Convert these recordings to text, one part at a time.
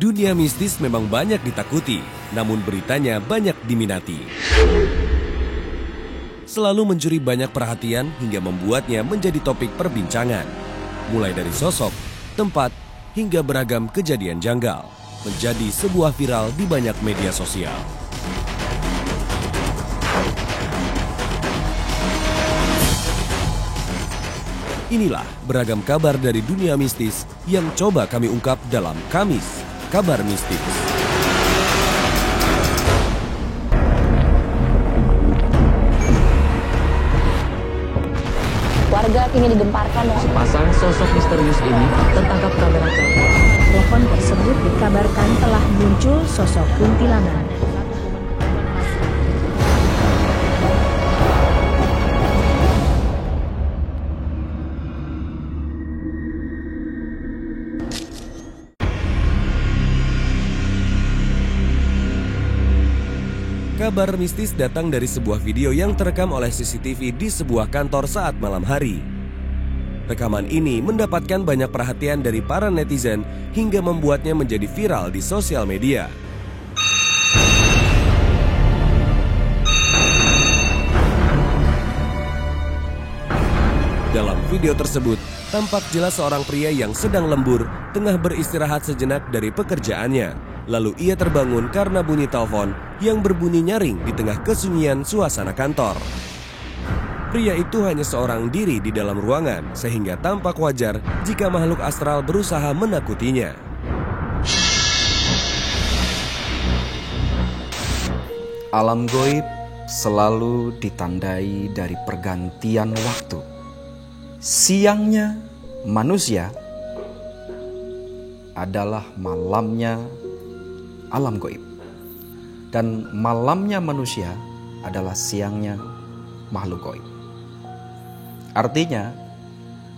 Dunia mistis memang banyak ditakuti, namun beritanya banyak diminati. Selalu mencuri banyak perhatian hingga membuatnya menjadi topik perbincangan. Mulai dari sosok, tempat, hingga beragam kejadian janggal, menjadi sebuah viral di banyak media sosial. Inilah beragam kabar dari dunia mistis yang coba kami ungkap dalam Kamis Kabar Mistis. Warga kini digemparkan dengan sepasang sosok misterius ini tertangkap kamera telepon. Telepon tersebut dikabarkan telah muncul sosok kuntilanak. Kabar mistis datang dari sebuah video yang terekam oleh CCTV di sebuah kantor saat malam hari. Rekaman ini mendapatkan banyak perhatian dari para netizen hingga membuatnya menjadi viral di sosial media. Dalam video tersebut, tampak jelas seorang pria yang sedang lembur tengah beristirahat sejenak dari pekerjaannya. Lalu ia terbangun karena bunyi telepon yang berbunyi nyaring di tengah kesunyian suasana kantor. Pria itu hanya seorang diri di dalam ruangan, sehingga tampak wajar jika makhluk astral berusaha menakutinya. Alam goib selalu ditandai dari pergantian waktu. Siangnya manusia adalah malamnya alam goib. Dan malamnya manusia adalah siangnya makhluk goib. Artinya,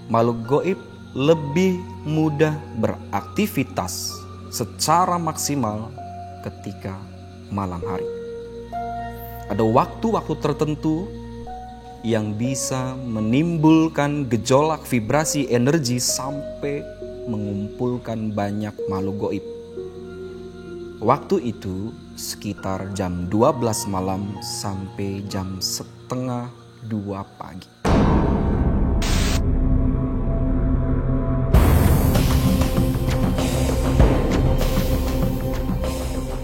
makhluk goib lebih mudah beraktivitas secara maksimal ketika malam hari. Ada waktu-waktu tertentu yang bisa menimbulkan gejolak vibrasi energi sampai mengumpulkan banyak makhluk goib. Waktu itu sekitar jam 12 malam sampai jam 1:30 pagi.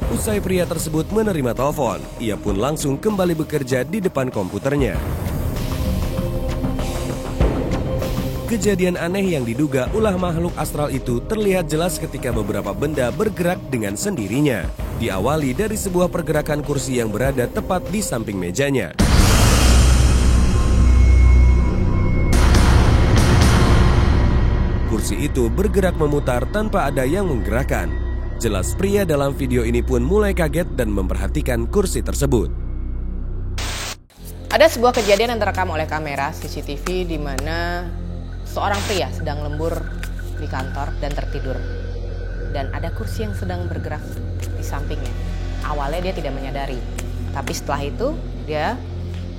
Usai pria tersebut menerima telepon, ia pun langsung kembali bekerja di depan komputernya. Kejadian aneh yang diduga ulah makhluk astral itu terlihat jelas ketika beberapa benda bergerak dengan sendirinya. Diawali dari sebuah pergerakan kursi yang berada tepat di samping mejanya. Kursi itu bergerak memutar tanpa ada yang menggerakkan. Jelas pria dalam video ini pun mulai kaget dan memperhatikan kursi tersebut. Ada sebuah kejadian yang terekam oleh kamera CCTV di mana seorang pria sedang lembur di kantor dan tertidur. Dan ada kursi yang sedang bergerak di sampingnya. Awalnya dia tidak menyadari. Tapi setelah itu dia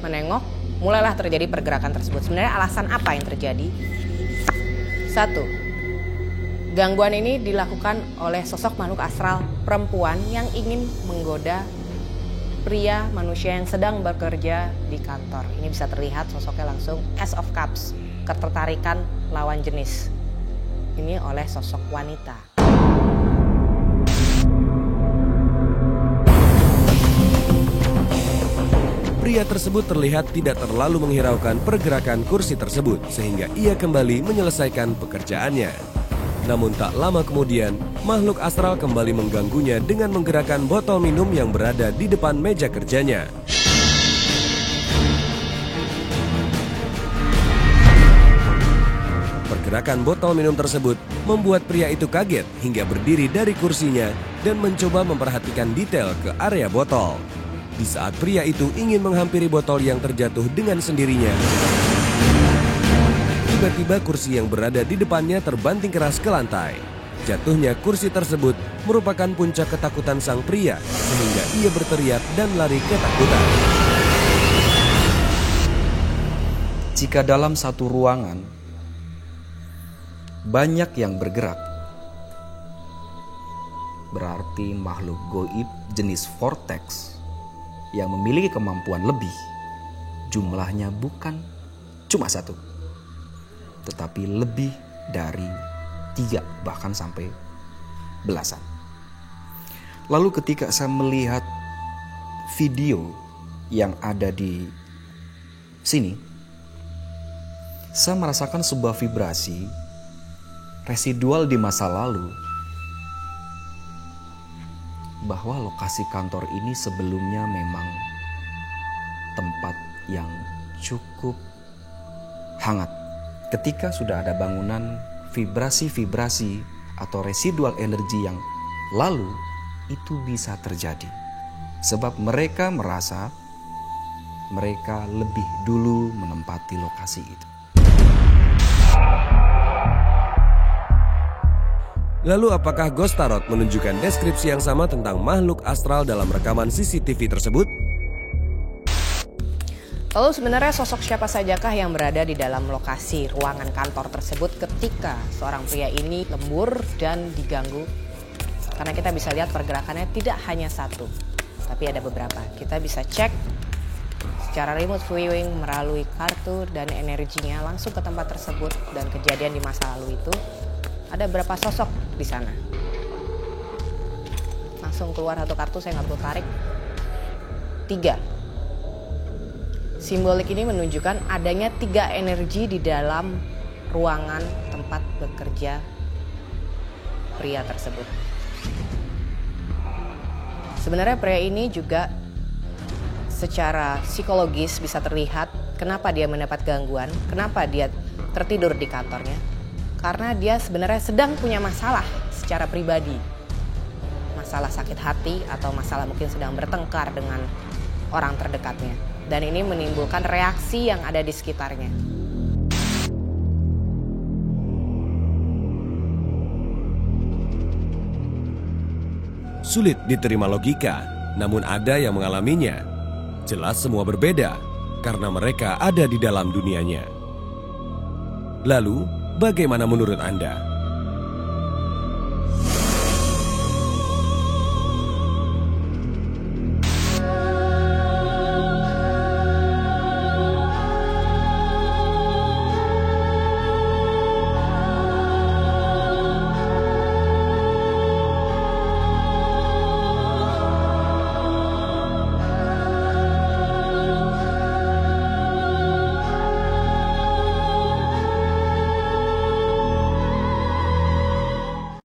menengok, mulailah terjadi pergerakan tersebut. Sebenarnya alasan apa yang terjadi? 1. Gangguan ini dilakukan oleh sosok makhluk astral perempuan yang ingin menggoda pria manusia yang sedang bekerja di kantor. Ini bisa terlihat sosoknya langsung Ace of Cups. Ketertarikan lawan jenis ini oleh sosok wanita. Pria tersebut terlihat tidak terlalu menghiraukan pergerakan kursi tersebut sehingga ia kembali menyelesaikan pekerjaannya. Namun tak lama kemudian, makhluk astral kembali mengganggunya dengan menggerakkan botol minum yang berada di depan meja kerjanya. Pergerakan botol minum tersebut membuat pria itu kaget hingga berdiri dari kursinya dan mencoba memperhatikan detail ke area botol. Di saat pria itu ingin menghampiri botol yang terjatuh dengan sendirinya, tiba-tiba kursi yang berada di depannya terbanting keras ke lantai. Jatuhnya kursi tersebut merupakan puncak ketakutan sang pria sehingga ia berteriak dan lari ketakutan. Jika dalam satu ruangan banyak yang bergerak, berarti makhluk goib jenis vortex yang memiliki kemampuan lebih. Jumlahnya bukan cuma 1, tetapi lebih dari 3 bahkan sampai belasan. Lalu ketika saya melihat video yang ada di sini, saya merasakan sebuah vibrasi residual di masa lalu, bahwa lokasi kantor ini sebelumnya memang tempat yang cukup hangat. Ketika sudah ada bangunan, vibrasi-vibrasi atau residual energi yang lalu itu bisa terjadi. Sebab mereka merasa mereka lebih dulu menempati lokasi itu. Lalu apakah Ghost Tarot menunjukkan deskripsi yang sama tentang makhluk astral dalam rekaman CCTV tersebut? Lalu sebenarnya sosok siapa sajakah yang berada di dalam lokasi ruangan kantor tersebut ketika seorang pria ini lembur dan diganggu? Karena kita bisa lihat pergerakannya tidak hanya 1, tapi ada beberapa. Kita bisa cek secara remote viewing melalui kartu dan energinya langsung ke tempat tersebut dan kejadian di masa lalu itu. Ada berapa sosok di sana? Langsung keluar 1 kartu, saya nggak perlu tarik. 3. Simbolik ini menunjukkan adanya 3 energi di dalam ruangan tempat bekerja pria tersebut. Sebenarnya pria ini juga secara psikologis bisa terlihat kenapa dia mendapat gangguan, kenapa dia tertidur di kantornya. Karena dia sebenarnya sedang punya masalah secara pribadi. Masalah sakit hati atau masalah mungkin sedang bertengkar dengan orang terdekatnya. Dan ini menimbulkan reaksi yang ada di sekitarnya. Sulit diterima logika, namun ada yang mengalaminya. Jelas semua berbeda, karena mereka ada di dalam dunianya. Lalu, bagaimana menurut Anda?